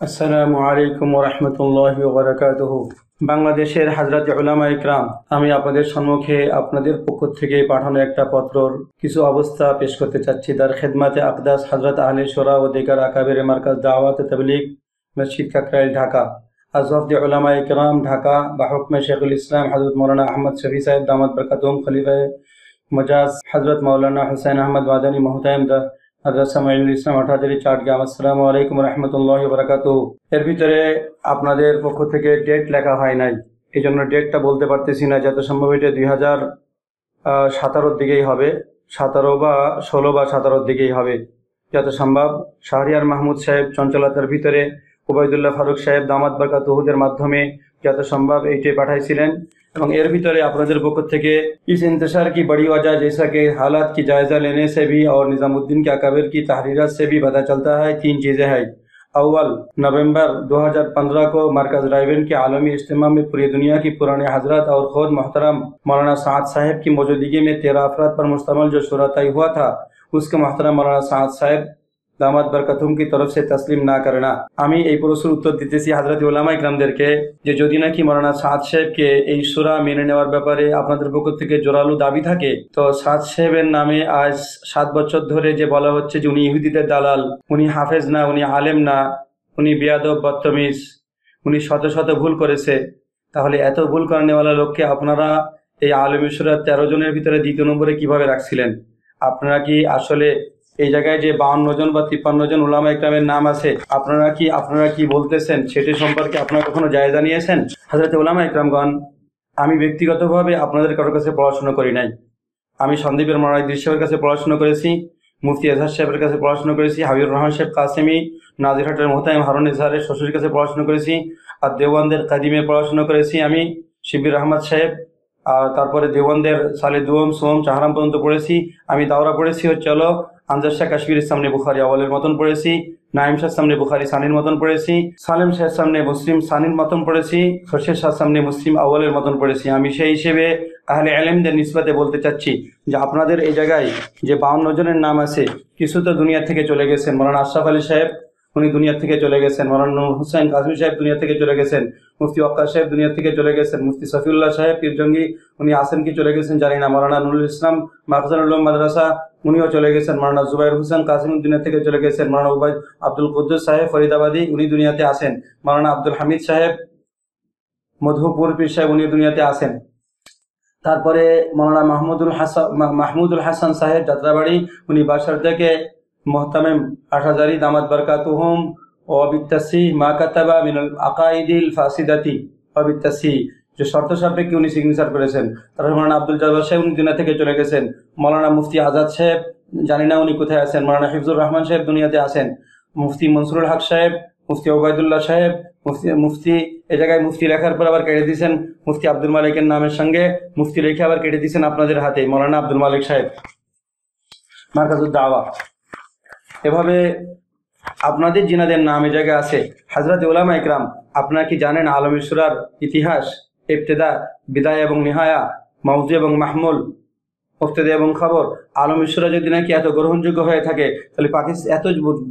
আসসালামু আলাইকুম ওয়া রাহমাতুল্লাহি ওয়া বারাকাতুহু। বাংলাদেশের হযরত উলামা ইকরাম, আমি আপনাদের সম্মুখে আপনাদের পক্ষ থেকে পাঠানো একটা পত্রর কিছু অবস্থা পেশ করতে চাচ্ছি। দার খেদমাতে আকদাস হযরত আহলে শুরা ও দিগার আকাবের মার্কাজ দাওয়াত তাবলীগ মসজিদ কাকরাইল, ঢাকা। আজ ওয়াফদ উলামা ইকরাম, ঢাকা, বা হুকমে শেখুল ইসলাম হযরত মাওলানা আহমদ শফি সাহেব দামাত বরকাতুহুম, খলিফায়ে মজাজ হযরত মাওলানা হুসাইন আহমদ মাদানী মুহতামিম মাদ্রাসা মাইনুল ইসলাম হাটহাজারী, চট্টগ্রাম। আসসালামু আলাইকুম রহমতুল্লাহি ওয়া বারাকাতুহু। এর ভিতরে আপনাদের পক্ষ থেকে ডেট লেখা হয় নাই, এই জন্য ডেটটা বলতে পারতেছি না। যত সম্ভব এটা 2017-র দিকেই হবে, 17 বা 16 বা 17-র দিকেই হবে যত সম্ভব। শাহরিয়ার মাহমুদ সাহেব চঞ্চলতার ভিতরে ওবায়দুল্লাহ ফারুক সাহেব দামাত বরকাতুহুদের মাধ্যমে যত সম্ভব এইটাই পাঠাইছিলেন। এবং এর ভিতরে আপনাদের পক্ষ থেকে इस इंतशार की बड़ी वजह जैसा कि हालात की जायज़ा लेने से भी और निज़ामुद्दीन के अकाबिर की तहरीरात से भी पता चलता है, 3 चीज़ें हैं। अव्वल, नवंबर 2015 को मरकज़ रायबेन के आलमी इज्तिमा में पूरी दुनिया की पुराने हजरत और ख़ुद मोहतरम मौलाना साद साहेब की मौजूदगी में 13 अफराद पर मुश्तमिल जो शुरा तय हुआ था, उसके मोहतरम मौलाना साद साहेब दामात बरकातुहुम की तरफ से तस्लीम ना करना। আমি এই প্রশ্নের উত্তর দিতেছি হযরত উলামা ইকরামদেরকে যে যদি নাকি মাওলানা সাদ সাহেবকে এই সূরা মেনে নেওয়ার ব্যাপারে আপনাদের পক্ষ থেকে জোরালো দাবি থাকে, তো সাদ সাহেবের নামে আজ 7 বছর ধরে যে বলা হচ্ছে যে উনি ইহুদিদের দালাল, উনি হাফেজ না, উনি আলেম না, উনি বেয়াদব, বদতমিজ, উনি শত শত ভুল করেছে, তাহলে এত ভুল করেনেওয়ালা লোককে আপনারা এই আলেমী সূরার 13 জনের ভিতরে দ্বিতীয় নম্বরে কিভাবে রাখছিলেন? আপনারা কি আসলে এই জায়গায় যে 52 জন বা 53 জন উলামা ইকরামের নাম আছে, আপনারা কি বলতেছেন সেটি সম্পর্কে আপনারা কখনো জায়জা নিয়েছেন? হযরত উলামা ইকরামগণ, আমি ব্যক্তিগতভাবে আপনাদের কারোর কাছে পড়াশোনা করি নাই। আমি সন্দীপের মাওলানা ইদ্রিস সাহেবের কাছে পড়াশোনা করেছি, মুফতি এজাজ সাহেবের কাছে পড়াশোনা করেছি, হাবিবুর রহমান সাহেব কাসেমি নাজিরহাটের মুহতামিম হারুন ইজহারের শ্বশুরের কাছে পড়াশোনা করেছি, আর দেওবন্দের কাদিমে পড়াশোনা করেছি আমি শিবির আহমদ সাহেব, আর তারপরে দেওবন্দের সালে দুম সোম চাহারাম পর্যন্ত পড়েছি। আমি দাওরা পড়েছি হচ্ছে হলো আনজার শাহ কাশ্মীরের সামনে বুখারি আওয়ালের মতন পড়েছি, নাইম শাহ সামনে বুখারি সানির মতন পড়েছি, সালেম শাহের সামনে মুসলিম সানির মতন পড়েছি, খোরশেদ শাহ সামনে মুসলিম আওয়ালের মতন পড়েছি। আমি সেই হিসেবে আহলে ইলমদের নিসবতে বলতে চাচ্ছি যে আপনাদের এই জায়গায় যে 52 জনের নাম আছে, কিছু তো দুনিয়া থেকে চলে গেছেন। মাওলানা আশরাফ আলী সাহেব উনি দুনিয়া থেকে চলে গেছেন, মাওলানা নূর হোসেন কাজী সাহেব দুনিয়া থেকে চলে গেছেন, মুফতি ওয়াক্কাস সাহেব দুনিয়া থেকে চলে গেছেন, মুফতি সফিউল্লাহ সাহেব পীরজঙ্গি উনি আসেন কি চলে গেছেন জানি না, মাওলানা নুরুল ইসলাম মাখজানুল উলুম মাদ্রাসা উনিও চলে গেছেন, মাওলানা জুবাইর হোসেন কাসিম দুনিয়া থেকে চলে গেছেন, মাওলানা উবাইদ আব্দুল কুদ্দুস সাহেব ফরিদাবাদী উনি দুনিয়াতে আসেন, মাওলানা আব্দুল হামিদ সাহেব মধুপুর পীর সাহেব উনি দুনিয়াতে আসেন। তারপরে মাওলানা মাহমুদুল হাসান সাহেব যাত্রাবাড়ি উনি বাসার থেকে মোহতামিম হাটহাজারী দামাত বরকাতুহুম ও বিত্তাসি মা কাতাবা মিনাল আকাইদিল ফাসিদাতি ও বিত্তাসি যে শর্ত সাপেক্ষে উনি সিগনেচার করেছেন। তারপরে মাওলানা আব্দুল জব্বার সাহেব উনি দুনিয়া থেকে চলে গেছেন, মাওলানা মুফতি আজাদ সাহেব জানি না উনি কোথায় আছেন, মাওলানা হিফজুর রহমান সাহেব দুনিয়াতে আছেন, মুফতি মনসুরুল হক সাহেব, মুফতি ওবায়দুল্লাহ সাহেব, মুফতি এই জায়গায় মুফতি লেখার পর আবার কেটে দিয়েছেন মুফতি আব্দুল মালিকের নামের সঙ্গে মুফতি রেখে আবার কেটে দিয়েছেন আপনাদের হাতে মাওলানা আব্দুল মালিক সাহেব মারকাজুদ দাওয়া। এভাবে আপনাদের জিনাদের নাম এই জায়গায় আছে। হযরত উলামা ইকরাম, আপনারা কি জানেন আলমী সূরার ইতিহাস, ইবতিদা, বিদায় এবং নিহায়া, মাউযু এবং মাহমুল, মুফতাদা এবং খবর? আলমী সূরা যদি নাকি এত গ্রহণযোগ্য হয়ে থাকে, তাহলে পাকিস্তান এত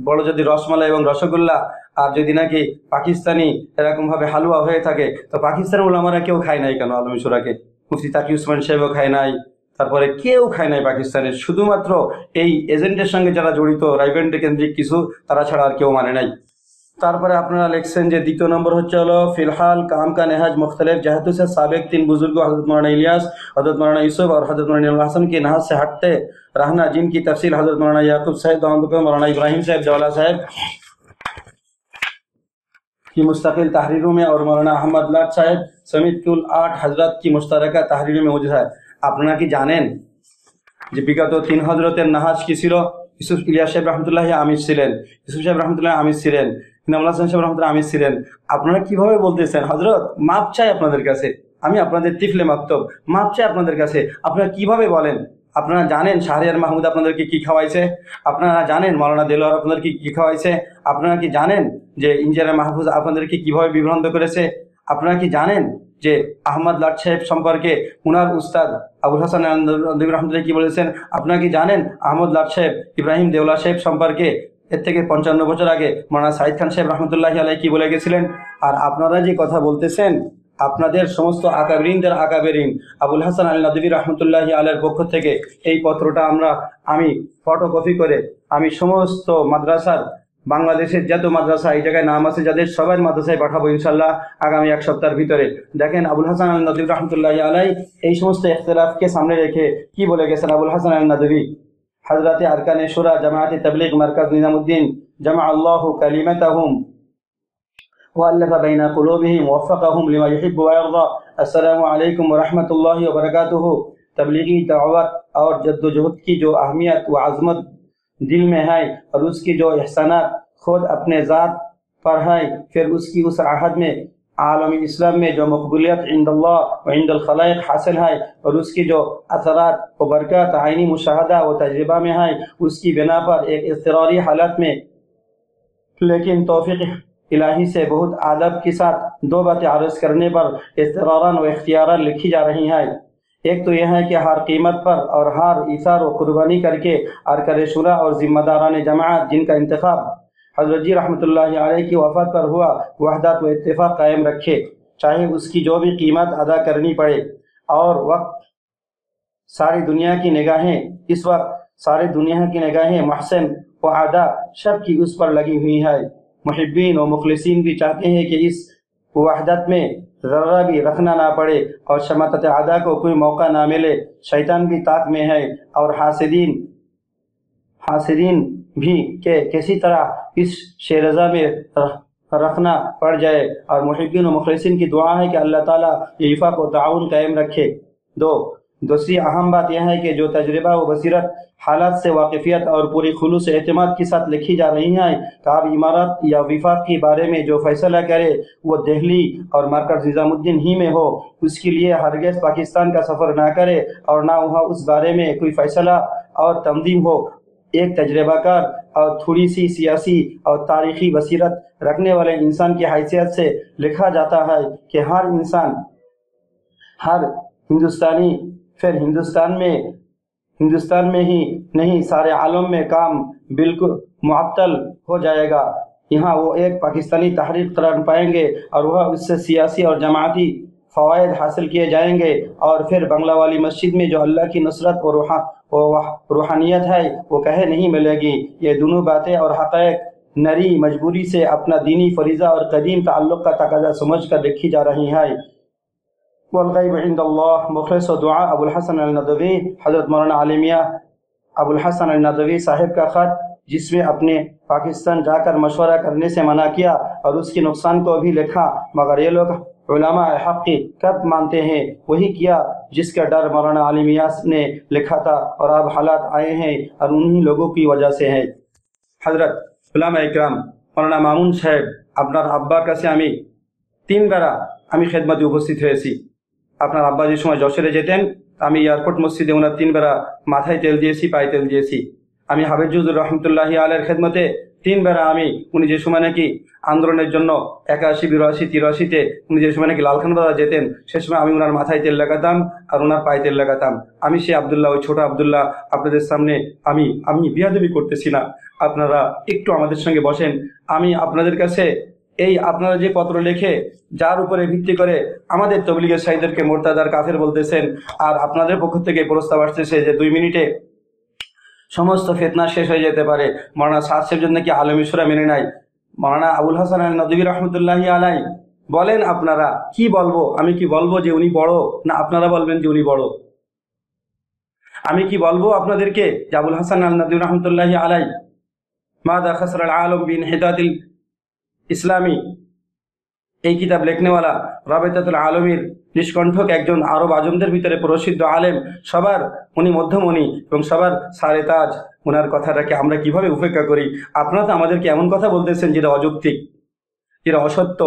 বড় যদি রসমালাই এবং রসগোল্লা আর যদি নাকি পাকিস্তানি এরকম ভাবে হালুয়া হয়ে থাকে, তো পাকিস্তানের উলামারা কেউ খায় নাই কেন আলমী সূরাকে? মুফতি তাকি উসমান সাহেবও খায় নাই, তারপরে কেউ খায় নাই পাকিস্তানের, শুধুমাত্র এই এজেন্টের সঙ্গে যারা জড়িত রাইবেন্ড কেন্দ্রিক কিছু তারা ছাড়া আর কেউ মানে নাই। তারপরে আপনারা লিখছেন যে দ্বিতীয় নম্বর হচ্ছে হলো फिलहाल काम का नहज मुख्तलिफ जहतों से साबिक 3 बुजुर्गों हजरत मौलाना इलियास, हजरत मौलाना यूसुफ और हजरत मौलाना हसन के नहज से हटते रहना, जिनकी तफसील हजरत मौलाना याकूब साहब मौलाना इब्राहिम साहब जवाला साहब की मुस्तकिल तहरीरों में और मौलाना अहमद लाट साहब समेत कुल 8 हजरत की मुश्तरका तहरीरों में मौजूद है। আপনারা কি জানেন যে বিগত 3 হযরতের নাহাজ কি ছিল? ইউসুফ ইলিয়াস সাহেব রহমতুল্লাহ আমির ছিলেন, ইউসুফ সাহেব রহমতুল্লাহ আমির ছিলেন, ইনামুল হাসান সাহেব রহমতুল্লাহ আমির ছিলেন। আপনারা কিভাবে বলতেছেন হযরত মাপ চাই আপনাদের কাছে, আমি আপনাদের তিফলে মাকতব মাপ চাই আপনাদের কাছে? আপনারা কিভাবে বলেন? আপনারা জানেন শাহরিয়ার মাহমুদ আপনাদেরকে কি খাওয়াইছে? আপনারা জানেন মাওলানা দেলোয়ার আপনাদেরকে কি খাওয়াইছে? আপনারা কি জানেন যে ইঞ্জিনিয়ার মাহফুজ আপনাদেরকে কিভাবে বিভ্রান্ত করেছে? আপনারা কি জানেন যে আহমদ লাট সাহেব সম্পর্কে উনার উস্তাদ আবুল হাসান রহমতুল্লাহ কি বলেছেন? আপনারা কি জানেন আহমদ লাট সাহেব ইব্রাহিম দেওলা সাহেব সম্পর্কে এর থেকে 55 বছর আগে মাওলানা সাইদ খান সাহেব রহমতুল্লাহি আলাইহি কি বলে গেছিলেন। আর আপনারা যে কথা বলতেছেন, আপনাদের সমস্ত আকাবেরিনদের আকাবেরিন আবুল হাসান আল নদভী রহমতুল্লাহি আলাইহির পক্ষ থেকে এই পত্রটা আমি ফটোকপি করে আমি সমস্ত মাদ্রাসার, বাংলাদেশের যত মাদ্রাসা এই জায়গায় নাম আছে যাদের, সবাই মাদ্রাসায় পাঠাবো ইনশাল্লাহ আগামী এক সপ্তাহের ভিতরে। দেখেন আবুল হাসান আল নদভী রহমতুল্লাহি আলাইহি এই সমস্ত ইখতিলাফকে সামনে রেখে কি বলে গেছেন। আবুল হাসান আল নদভী হযরত আরকানে শুরা জামাআতে তাবলীগ মারকাজ নিজামুদ্দিন জামা আল্লাহু কালিমাতাহুম وألف بين قلوبهم ووفقهم لما يحب ويرضى السلام عليكم ورحمة الله وبركاته। तबलीगी दावत और जद्दोजहद की जो अहमियत व अज़मत दिल में है और उसकी जो एहसानात खुद अपने ज़ात पर है, फिर उसकी उस आहद में आलमी इस्लाम में जो मकबूलियत इंदल्लाह व इंदल खलाइक हासिल है और उसकी जो असरात व बरकत आइनी मुशाहदा व तजर्बा में है, उसकी बिना पर एक इज़्तिरारी हालत में लेकिन तौफीक इलाही से बहुत आदब के साथ दो बातें अर्ज़ करने पर इज़्तिरारन व इख्तियारन लिखी जा रही हैं। एक तो यह है कि हर कीमत पर और हर इसार व कुर्बानी करके अरकान शुरा और ज़िम्मेदारान जमाअत जिनका इंतखाब हज़रत जी रहमतुल्लाहि अलैहि की वफ़ात पर हुआ, वहदत व इत्तिफ़ाक़ कायम रखे, चाहे उसकी जो भी कीमत अदा करनी पड़े। और सारी दुनिया की निगाहें इस वक्त सारी दुनिया की निगाहें महसन व आदा सब की उस पर लगी हुई है। मुहिब्बीन व मुखलिसीन भी चाहते हैं कि इस वहदत में ज़र्रा भी रखना ना पड़े और शमतत आदा को कोई मौका ना मिले। शैतान भी ताक में है और हासिदीन भी के किसी तरह इस शेरज़ा में रखना पड़ जाए। और मुहिब्बीन व मुखलिसीन की दुआ है कि अल्लाह ताला ये इफ़ाक़ व ताउन कायम रखे। दूसरी अहम बात यह है कि जो तजर्बा व बसीरत हालात से वाकिफियत और पूरी खुलूस एतमाद के साथ लिखी जा रही हैं कि आप इमारत या विफाक के बारे में जो फैसला करे वो दिल्ली और मरकज़ निज़ामुद्दीन ही में हो, उसके लिए हरगिज़ पाकिस्तान का सफ़र ना करे और ना वहाँ उस बारे में कोई फैसला और तंज़ीम हो। एक तजर्बाकार और थोड़ी सी सियासी और तारीख़ी बसीरत रखने वाले इंसान की हैसियत से लिखा जाता है कि हर इंसान, हर हिंदुस्तानी फिर हिंदुस्तान में ही नहीं सारे आलम में काम बिल्कुल मुअत्तल हो जाएगा। यहाँ वो एक पाकिस्तानी तहरीक करार पाएंगे और वह उससे सियासी और जमाती फ़वाइद हासिल किए जाएंगे। और फिर बंगला वाली मस्जिद में जो अल्लाह की नुसरत और रूहानियत है वो कहे नहीं मिलेगी। ये दोनों बातें और हक़ाइक़ नरी मजबूरी से अपना दीनी फरीज़ा और कदीम ताल्लुक़ का तकाज़ा समझ कर लिखी जा रही है। वल्ग़ैब इंदल्लाह। मुखलिस व दुआ अबुल हसन अल नदवी हज़रत मौलाना आली मियां अबुल हसन अल नदवी साहिब का ख़त, जिसमें अपने पाकिस्तान जाकर मशवरा करने से मना किया और उसके नुकसान को भी लिखा, मगर ये लोग उलमा हक़ की कब मानते हैं वही किया जिसका डर मौलाना आली मियां ने लिखा था और अब हालात आए हैं और उन्हीं लोगों की वजह से है। हज़रत उलमा इकराम मौलाना मामून साहेब আপনার আব্বার কাছে আমি 3 বেলা আমি খেদমতে উপস্থিত হয়েছি। আপনার আব্বা যে সময় যশোরে যেতেন আমি এয়ারপোর্ট মসজিদে ওনার 3 বেলা মাথায় তেল দিয়েছি, পায়ে তেল দিয়েছি। আমি হাফেজুর রহমতুল্লাহি আলাইহির খেদমতে 3 বেলা আমি উনি যে সময় নাকি আন্দোলনের জন্য 81, 82, 83-তে উনি যে সময় নাকি লালখান বাজার যেতেন সে সময় আমি ওনার মাথায় তেল লাগাতাম আর ওনার পায়ে তেল লাগাতাম। আমি সে আবদুল্লাহ, ওই ছোট আবদুল্লাহ আপনাদের সামনে আমি বিয়াদবি করতেছি না, আপনারা একটু আমাদের সঙ্গে বসেন। আমি আপনাদের কাছে এই আপনারা যে পত্র লিখে যার উপরে ভিত্তি করে আমাদের তবলিগের সাইদেরকে মোরতাদার কাফের বলতেছেন, আর আপনাদের পক্ষ থেকে প্রস্তাব আসতেছে যে 2 মিনিটে সমস্ত ফিতনা শেষ হয়ে যেতে পারে। মৌলানা সাদ সাহেব নাকি আলমী সূরা মেনে নাই। মৌলানা আবুল হাসান আল নদভী রহমতুল্লাহি আলাইহি বলেন আপনারা কি বলবো? আমি কি বলবো যে উনি বড়, না আপনারা বলবেন যে উনি বড়? আমি কি বলবো আপনাদেরকে যে আবুল হাসান আল নদভী রহমতুল্লাহি আলাইহি মাযা খাসরা আল আলম বিনহিতাতিল ইসলামী এই কিতাব লেখনেওয়ালা রাবেতাতুল আলমীর নিষ্কণ্ঠক একজন আরব আজমদের ভিতরে প্রসিদ্ধ আলেম, সবার উনি মধ্যমণি এবং সবার সারে তাজ। ওনার কথাটাকে আমরা কিভাবে উপেক্ষা করি? আপনারা তো আমাদেরকে এমন কথা বলতেছেন যেটা অযৌক্তিক, যেটা অসত্য,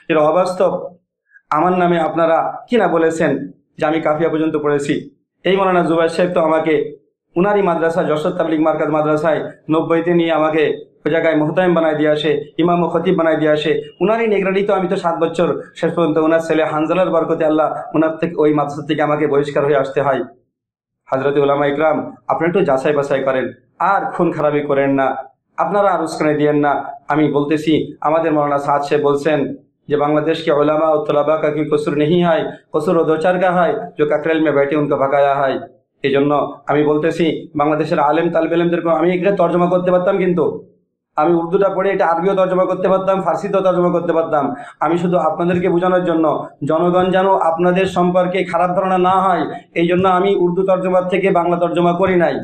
যেটা অবাস্তব। আমার নামে আপনারা কি না বলেছেন যে আমি কাফিয়া পর্যন্ত পড়েছি। এই মৌলানা জুবাইর সাহেব তো আমাকে উনারই মাদ্রাসা যশোর তাবলিগ মারকাজ মাদ্রাসায় 90তে নিয়ে আমাকে ওই জায়গায় মোহতামিম বানায় দিয়ে আসে, ইমাম ও খতিব বানায় দিয়ে আসে। উনারই নিগরানি তো আমি তো 7 বছর শেষ পর্যন্ত ওনার ছেলে হানজালার বরকতে আল্লাহ ওনার থেকে ওই মাদ্রাসা থেকে আমাকে বহিষ্কার হয়ে আসতে হয়। হযরত উলামা ইকরাম আপনি একটু যাচাই বাছাই করেন আর খুন খারাপি করেন না। আপনারা আর উস্কানি দিয়েন না। আমি বলতেছি আমাদের মৌলানা সাদ সাহেব বলছেন যে बांग्लादेश के उलमा और तलबा का कोई कसूर नहीं है, कसूर दो चार का है जो ककरेल में बैठे उनको भगाया है। এই জন্য আমি বলতেছি বাংলাদেশের আলেম তালেব ইলমদেরকে আমি এখানে তর্জমা করতে পারতাম, কিন্তু আমি উর্দুটা পড়ে এটা আরবিও তর্জমা করতে পারতাম, ফার্সিতেও তর্জমা করতে পারতাম। আমি শুধু আপনাদেরকে বোঝানোর জন্য, জনগণ যেন আপনাদের সম্পর্কে খারাপ ধারণা না হয়, এই জন্য আমি উর্দু তর্জমার থেকে বাংলা তর্জমা করি নাই।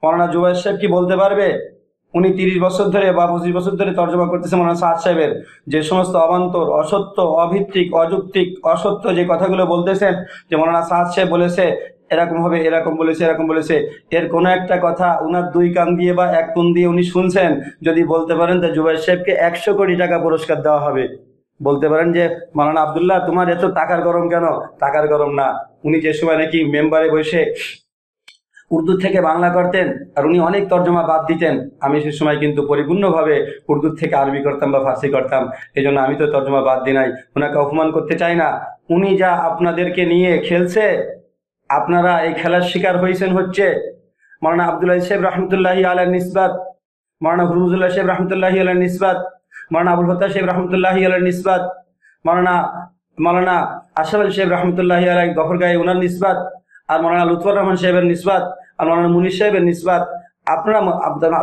মৌলানা জুবায়ের সাহেব কি বলতে পারবে? উনি 30 বছর ধরে বা 25 বছর ধরে তর্জমা করতেছে মৌলানা সাদ সাহেবের যে সমস্ত অবান্তর, অসত্য, অভিত্তিক, অযৌক্তিক, অসত্য যে কথাগুলো বলতেছেন, যে মৌলানা সাদ সাহেব বলেছে এরকম হবে, এরকম বলেছে, এরকম বলেছে, এর কোনো একটা কথা উনার 2 কান দিয়ে বা 1 কান দিয়ে উনি শুনছেন, যদি বলতে পারেন তো জুবায়ের সাহেবকে 100 কোটি টাকা পুরস্কার দেওয়া হবে। বলতে পারেন যে মৌলানা আব্দুল্লাহ তোমার এত টাকার গরম কেন? টাকার গরম না, উনি যে সময় নাকি মেম্বারে বসে উর্দু থেকে বাংলা করতেন আর উনি অনেক তর্জমা বাদ দিতেন, আমি সে সময় কিন্তু পরিপূর্ণভাবে উর্দু থেকে আরবি করতাম বা ফার্সি করতাম। এই জন্য আমি তো তর্জমা বাদ দিই নাই, ওনাকে অপমান করতে চাই না। উনি যা আপনাদেরকে নিয়ে খেলছে, আপনারা এই খেলার শিকার হয়েছেন হচ্ছে মৌলানা আব্দুল্লাহ সাহেব রহমতুল্লাহি আলাইহির নিসবাত, মৌলানা হুরুজুল্লাহ সাহেব রহমতুল্লাহি আলাইহির নিসবাত, মৌলানা আবুল ফতাহ সাহেব রহমতুল্লাহি আলাইহির নিসবাত, মৌলানা আশরাফ আলী সাহেব রহমতুল্লাহি আলাইহি গফরগাঁয়ে ওনার নিসবাত, আর মৌলানা লুৎফর রহমান সাহেবের নিসবাত, আর মৌলানা মুনির সাহেবের নিসবাত, আপনারা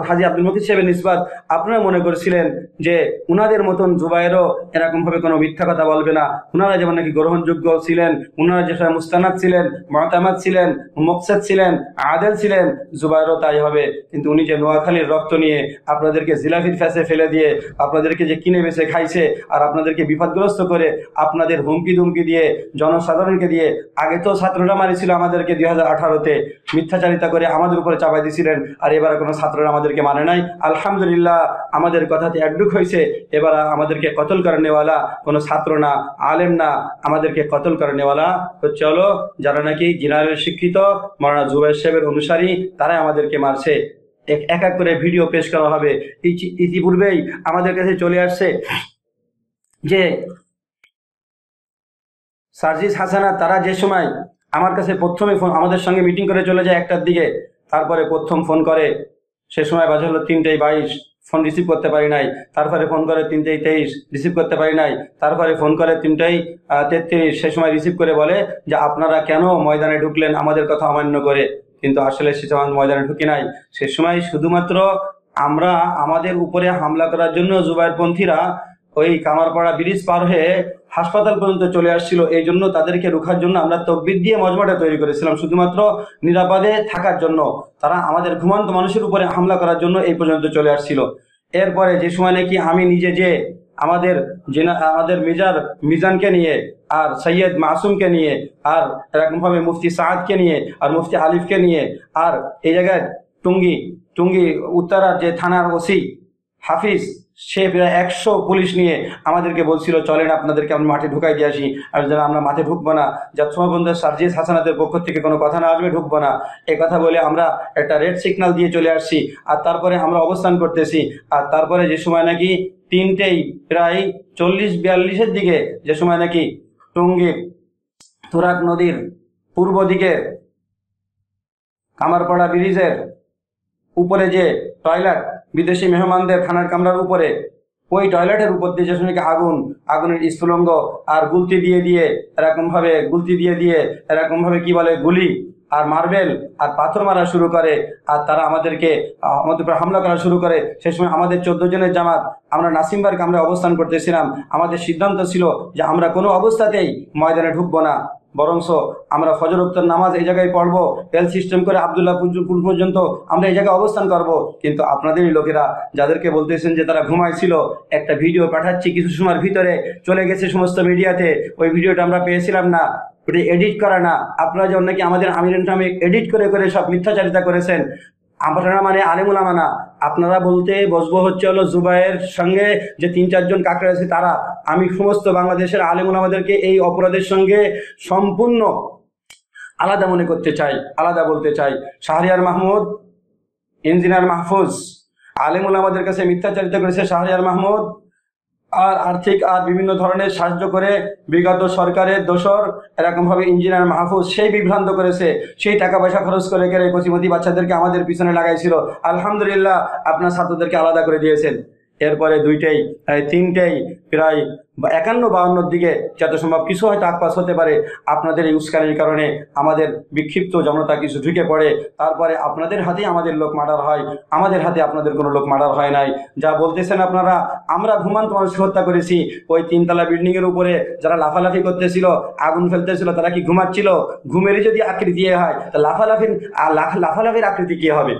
হাজী আব্দুল মকিদ সাহেবের নিসবাত। আপনারা মনে করেছিলেন যে উনাদের মতন জুবায়েরও এরকম ভাবে কোনো মিথ্যা কথা বলবে না, উনারা যেমন নাকি গ্রহণযোগ্য ছিলেন, উনারা যেসব মুস্তানাদ ছিলেন, মুতামাদ ছিলেন, মুকসাদ ছিলেন, আদেল ছিলেন, জুবায়েরও তাই হবে। কিন্তু উনি যে নোয়াখালীর রক্ত নিয়ে আপনাদেরকে জিলাফির ফ্যাসে ফেলে দিয়ে আপনাদেরকে যে কিনে বেচে খাইছে আর আপনাদেরকে বিপদগ্রস্ত করে আপনাদের হুমকি দুমকি দিয়ে জনসাধারণকে দিয়ে, আগে তো ছাত্ররা মারিছিল আমাদেরকে 2018-তে মিথ্যাচারিতা করে আমাদের উপরে চাপাই দিয়েছিলেন, আর এবারে কোনো ছাত্ররা আমাদেরকে মানে নাই। আলহামদুলিল্লাহ আমাদের কথাতে একডুক হয়েছে, এবার আমাদেরকে কতল করেনেওয়ালা কোনো ছাত্র না, আলেম না, আমাদেরকে কতল করেনেওয়ালা হচ্ছে হলো যারা নাকি জিনারের শিক্ষিত মৌলানা জুবায়ের সাহেবের অনুসারী, তারাই আমাদেরকে মারছে। এক এক করে ভিডিও পেশ করা হবে। ইতিপূর্বেই আমাদের কাছে চলে আসছে যে সার্জিস হাসানা, তারা যে সময় আমার কাছে প্রথমে ফোন, আমাদের সঙ্গে মিটিং করে চলে যায় 1টার দিকে, তারপরে প্রথম ফোন করে, সে সময় বাজে হলো 3:22, ফোন রিসিভ করতে পারি নাই। তারপরে ফোন করে 3:23, রিসিভ করতে পারি নাই। তারপরে ফোন করে 3:33, সে সময় রিসিভ করে বলে যে আপনারা কেন ময়দানে ঢুকলেন আমাদের কথা অমান্য করে। কিন্তু আসলে সে সময় ময়দানে ঢুকি নাই, সে সময় শুধুমাত্র আমরা আমাদের উপরে হামলা করার জন্য জুবায়েরপন্থীরা ওই কামারপাড়া ব্রিজ পার হয়ে হাসপাতাল পর্যন্ত চলে আসছিল, এই জন্য তাদেরকে রোখার জন্য আমরা তকবির দিয়ে মজমাটা তৈরি করেছিলাম, শুধুমাত্র নিরাপদে থাকার জন্য। তারা আমাদের ঘুমন্ত মানুষের উপরে হামলা করার জন্য এই পর্যন্ত চলে আসছিল। এরপরে যে সময় নাকি আমি নিজে যে আমাদের মিজানকে নিয়ে আর সৈয়দ মাসুমকে নিয়ে আর এরকমভাবে মুফতি সাদকে নিয়ে আর মুফতি আলিফকে নিয়ে আর এই জায়গায় টুঙ্গি উত্তরার যে থানার ওসি হাফিজ, সে প্রায় 100 পুলিশ নিয়ে আমাদেরকে বলছিল চলেন আপনাদেরকে আমি মাঠে ঢুকাই দিয়ে আসি। আর যেন আমরা মাঠে ঢুকবো না, যতক্ষণ পর্যন্ত সার্জিস হাসানাতের পক্ষ থেকে কোনো কথা না আসবে ঢুকবো না, এই কথা বলে আমরা একটা রেড সিগন্যাল দিয়ে চলে আসছি। আর তারপরে আমরা অবস্থান করতেছি। আর তারপরে যে সময় নাকি 3টেই প্রায় 40-42-এর দিকে, যে সময় নাকি টঙ্গীর তুরাগ নদীর পূর্ব দিকে কামারপাড়া ব্রিজের উপরে যে টয়লেট, বিদেশি মেহমানদের খানার কামরার উপরে, ওই টয়লেটের উপর দিয়ে যে সময় আগুনের স্ফুলঙ্গ আর গুলতি দিয়ে এরকমভাবে কি বলে গুলি আর মার্বেল আর পাথর মারা শুরু করে, আর তারা আমাদের উপর হামলা করা শুরু করে। সে সময় আমাদের 14 জনের জামাত আমরা নাসিমবাগ আমরা অবস্থান করতেছিলাম। আমাদের সিদ্ধান্ত ছিল যে আমরা কোনো অবস্থাতেই ময়দানে ঢুকবো না, বরংস আমরা ফজর ওয়াক্তের নামাজ এই জায়গায় পড়বো, রেল সিস্টেম করে আবদুল্লাহপুর পর্যন্ত আমরা এই জায়গায় অবস্থান করব। কিন্তু আপনাদেরই লোকেরা যাদেরকে বলতেছেন যে তারা ঘুমাইছিল, একটা ভিডিও পাঠাচ্ছি কিছু সময়ের ভিতরে চলে গেছে সমস্ত মিডিয়াতে, ওই ভিডিওটা আমরা পেয়েছিলাম না, ওটা এডিট করা না। আপনারা যেমন নাকি আমাদের আমিরের নামে এডিট করে সব মিথ্যাচারিতা করেছেন, আপনারা মানে আলেমুল আমানা, আপনারা বলতে বসবো হচ্ছে হলো জুবায়ের সঙ্গে যে 3-4 জন কাকড়া আছে তারা। আমি সমস্ত বাংলাদেশের আলেমুল আমাদেরকে এই অপরাধের সঙ্গে সম্পূর্ণ আলাদা মনে করতে চাই, আলাদা বলতে চাই। শাহরিয়ার মাহমুদ, ইঞ্জিনিয়ার মাহফুজ, আলেমুল আমাদের কাছে মিথ্যাচারিতা করেছে শাহরিয়ার মাহমুদ আর আর্থিক আর বিভিন্ন ধরনের সাহায্য করে বিগত সরকারের দোসর এরকমভাবে ইঞ্জিনিয়ার মাহফুজ সেই বিভ্রান্ত করেছে, সেই টাকা পয়সা খরচ করে কচিমতি বাচ্চাদেরকে আমাদের পিছনে লাগাইছিল। আলহামদুলিল্লাহ আপনার ছাত্রদেরকে আলাদা করে দিয়েছেন। এরপরে তিনটেই প্রায় 51-52 দিকে যত সম্ভব কিছু হয়তো আকপাস হতে পারে, আপনাদের এই উস্কানির কারণে আমাদের বিক্ষিপ্ত জনতা কিছু ঢুকে পড়ে, তারপরে আপনাদের হাতেই আমাদের লোক মার্ডার হয়, আমাদের হাতে আপনাদের কোনো লোক মার্ডার হয় নাই। যা বলতেছেন আপনারা, আমরা ঘুমান্ত মানুষকে হত্যা করেছি। ওই 3তলা বিল্ডিংয়ের উপরে যারা লাফালাফি করতেছিল, আগুন ফেলতেছিল, তারা কি ঘুমাচ্ছিল? ঘুমেরই যদি আকৃতি হয়, তা লাফালাফির আকৃতি কি হবে?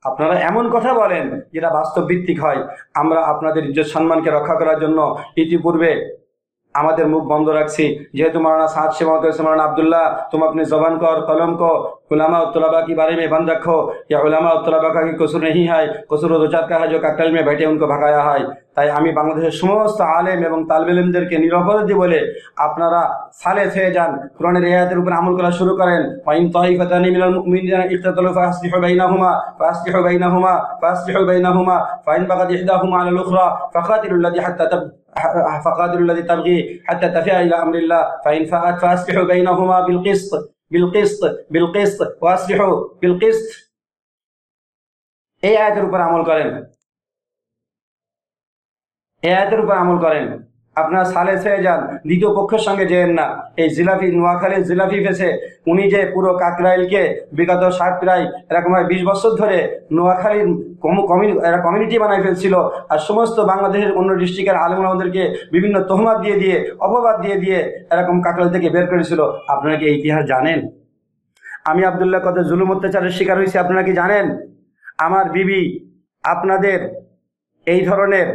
আপনারা এমন কথা বলেন যেটা বাস্তব ভিত্তিক হয়। আমরা আপনাদের ইজ্জত সম্মানকে রক্ষা করার জন্য ইতিপূর্বে আমাদের মুখ বন্ধ রাখছি। যেহেতु मौलाना साथ से मौलाना अब्दुल्ला, तुम अपनी ज़बान को और कलम को उलमा और तलबा के बारे में बंद रखो। या उलमा और तलबा का कसूर नहीं है, कसूर दो चार का है जो ककटेल में बैठे उनको भगाया है। তাই আমি বাংলাদেশের সমস্ত আলেম এবং তালেব ইলমদেরকে নিরপরাধী বলে আপনারা সালেহ হয়ে যান, কোরআনের এই আয়াতের উপর আমল করা শুরু করেন। ওয়াইন তাইফাতানি মিনাল মুমিনিনা ইকতাতালু ফাসলিহু বাইনাহুমা ফাইন বাগাত ইহদাহুমা আলাল উখরা ফাকাতিলুল লাযী তাবগী হাত্তা তাফিয়া ইলা আমরিল্লাহ ফাইন ফাআত ফাসলিহু বাইনাহুমা বিল কিসত ওয়াসলিহু বিল কিসত। এই আয়াতের উপর আমল করেন, এই আয়াতের উপর আমল করেন। আপনারা সালেহ হয়ে যান, দ্বিতীয় পক্ষের সঙ্গে যেন না। এই জিলাপি নোয়াখালীর জিলাপি ফেসে উনি যে পুরো কাকরাইলকে বিগত প্রায় এরকম 20 বছর ধরে নোয়াখালীর কমিউনিটি বানাই ফেলছিল, আর সমস্ত বাংলাদেশের অন্য ডিস্ট্রিক্টের আলেম ওলামাদেরকে বিভিন্ন তহমাত দিয়ে অপবাদ দিয়ে এরকম কাকরাইল থেকে বের করেছিল। আপনারা কি এই ইতিহাস জানেন? আমি আব্দুল্লাহ কত জুলুম অত্যাচারের শিকার হয়েছি আপনারা কি জানেন? আমার বিবি আপনাদের এই ধরনের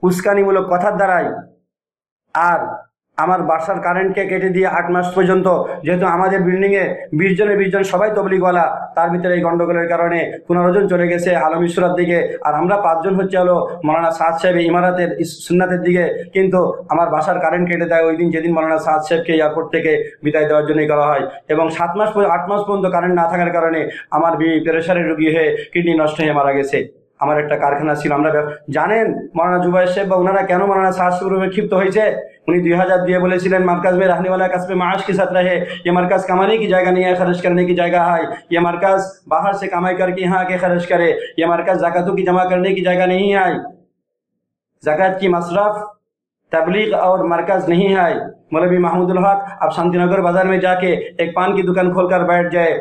উস্কানিমূলক কথার দ্বারাই, আর আমার বাসার কারেন্টকে কেটে দিয়ে 8 মাস পর্যন্ত, যেহেতু আমাদের বিল্ডিংয়ে 20 জনের 20 জন সবাই তবলিগওয়ালা, তার ভিতরে এই গন্ডগোলের কারণে 15 জন চলে গেছে আলমিসরার দিকে, আর আমরা 5 জন হচ্ছে হলো মৌলানা সাদ সাহেব ইমারাতের সুন্নাতের দিকে। কিন্তু আমার বাসার কারেন্ট কেটে দেয় ওই দিন যেদিন মৌলানা সাদ সাহেবকে এয়ারপোর্ট থেকে বিদায় দেওয়ার জন্যই করা হয়। এবং 8 মাস পর্যন্ত কারেন্ট না থাকার কারণে আমার বিবি প্রেসারের রোগী হয়ে কিডনি নষ্ট হয়ে মারা গেছে। আমার একটা কারখানা ছিল, আমরা জানেন মৌলানা জুবাইর সাহেব বা ওনারা কেন মৌলানা साहब से ক্ষিপ্ত হয়েছে? उन्नी 2000 দিয়ে বলেছিলেন मरकज में रहने वाला कस्बे माश के साथ रहे, ये मरकज कमाने की जगह नहीं है, खर्च करने की जगह है। ये मरकज बाहर से कमाई करके यहाँ आके खर्च करे, ये मरकज ज़कातों की जमा करने की जगह नहीं है। ज़कात की मसरफ तबलीग और मरकज नहीं है। मौलवी महमूदुल हक अब शांतिनगर बाजार में जाके एक पान की दुकान खोलकर बैठ जाए,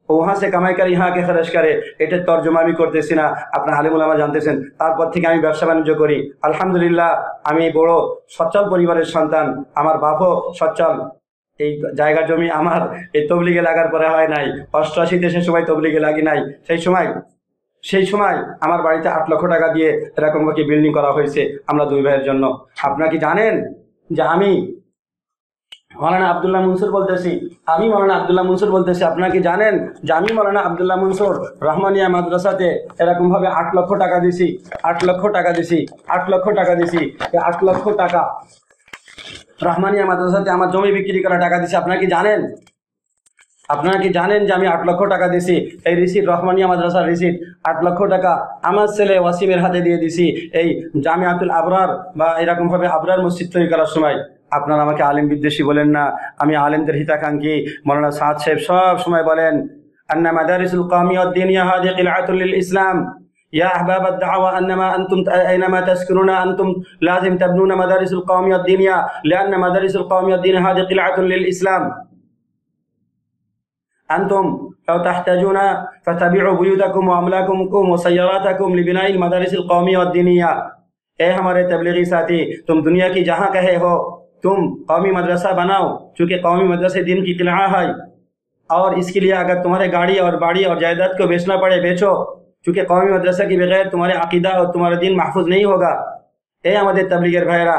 वहाँ से कमाई कर यहाँ के खर्च करे। एटार तर्जमा आमी करतेছি না, আপনারা আলেম ওলামা জানতেছেন। তারপর থেকে আমি ব্যবসা বাণিজ্য করি। আলহামদুলিল্লাহ আমি বড় সচ্ছল পরিবারের সন্তান, আমার বাপও সচ্ছল। এই জায়গা জমি আমার এই তবলিগে লাগার পরে হয় নাই। 88-তে সে সময় তবলিগে লাগি নাই। সেই সময় আমার বাড়িতে 8 লক্ষ টাকা দিয়ে এরকম ভাবে বিল্ডিং করা হয়েছে আমরা 2 ভাইয়ের জন্য। আপনারা কি জানেন যে আমি মৌলানা আব্দুল্লাহ মনসুর বলতেছি, আপনারা কি জানেন যে আমি মৌলানা আব্দুল্লাহ মনসুর রহমানিয়া মাদ্রাসাতে এরকম ভাবে 8 লক্ষ টাকা দিছি। এই 8 লক্ষ টাকা রহমানিয়া মাদ্রাসাতে আমার জমি বিক্রি করা টাকা দিছি। আপনারা কি জানেন যে আমি 8 লক্ষ টাকা দিছি? এই রিসিট, রহমানিয়া মাদ্রাসার রিসিট, 8 লক্ষ টাকা আমার ছেলে ওয়াসিমের হাতে দিয়ে দিছি এই জামিয়াতুল আবরার বা এরকম ভাবে আবরার মসজিদ তৈরি করার সময়। আপনারা আমাকে আলেম বিদ্বেষী বলেন না, আমি আলেমদের হিতাকাঙ্ক্ষী। মৌলানা সাদ সাহেব সব সময় বলেন আন্না মাদারিসুল কওমিয়া ওয়াদ দিনিয়া হাযিহি কিলআতুল লিল ইসলাম ইয়া আহবাব আদ-দাওয়া আন্নামা আনতুম আইনামা তাসকুনুনা আনতুম লাযিম তাবনুনা মাদারিসুল কওমিয়া ওয়াদ দিনিয়া লিআন্না মাদারিসুল কওমিয়া ওয়াদ দিনিয়া হাযিহি কিলআতুল লিল ইসলাম أنتم لو تحتاجون فتبيعوا بيوتكم وأملاككم وسياراتكم لبناء المدارس القومية والدينية। ए हमारे तबलीगी साथी, तुम दुनिया की जहाँ कहे हो तुम कौमी मदरसा बनाओ, चूँकि कौमी मदरसे दिन की किला है, और इसके लिए अगर तुम्हारे गाड़ी और बाड़ी और जायदाद को बेचना पड़े बेचो, चूँकि कौमी मदरसा के बगैर तुम्हारे अकीदा और तुम्हारा दिन महफूज नहीं होगा। ए हमारे तबलीगेर भाईरा,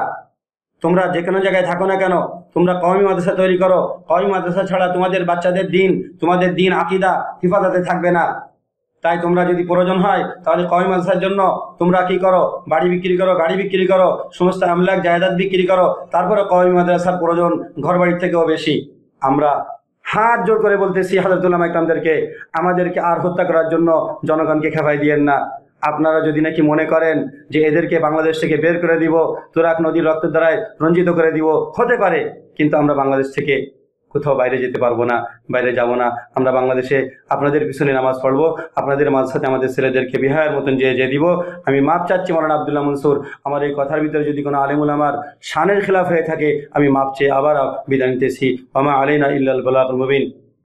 তোমরা যে কোনো জায়গায় থাকো না কেন, তোমরা কওমি মাদ্রাসা তৈরি করো। কওমি মাদ্রাসা ছাড়া তোমাদের বাচ্চাদের দিন আকীদা হিফাজতে থাকবে না। তাই তোমরা যদি প্রয়োজন হয় তাহলে কওমি মাদ্রাসার জন্য তোমরা কি করো, বাড়ি বিক্রি করো, গাড়ি বিক্রি করো, সমস্ত আমলাক জায়দাদ বিক্রি করো, তারপরে কওমি মাদ্রাসার প্রয়োজন ঘর বাড়ির থেকেও বেশি। আমরা হাত জোর করে বলতেছি হযরত উলামা ইকরামদেরকে, আমাদেরকে আর হত্যা করার জন্য জনগণকে খেপাই দিয়েন না। আপনারা যদি নাকি মনে করেন যে এদেরকে বাংলাদেশ থেকে বের করে দিব, তুরাগ নদীর রক্তের দ্বারায় রঞ্জিত করে দিব, হতে পারে, কিন্তু আমরা বাংলাদেশ থেকে কোথাও বাইরে যেতে পারবো না, বাইরে যাব না। আমরা বাংলাদেশে আপনাদের পিছনে নামাজ পড়বো, আপনাদের মাঝে সাথে আমাদের ছেলেদেরকে বিহারের মতন যে দিব। আমি মাপ চাচ্ছি মৌলানা আব্দুল্লাহ মনসুর, আমার এই কথার ভিতরে যদি কোনো আলেমুল আমার শানের খেলাফ হয়ে থাকে, আমি মাপ চেয়ে আবার বিদায় নিতেছি। ওমা আলাইনা ইল্লাল বালাগুল মুবিন।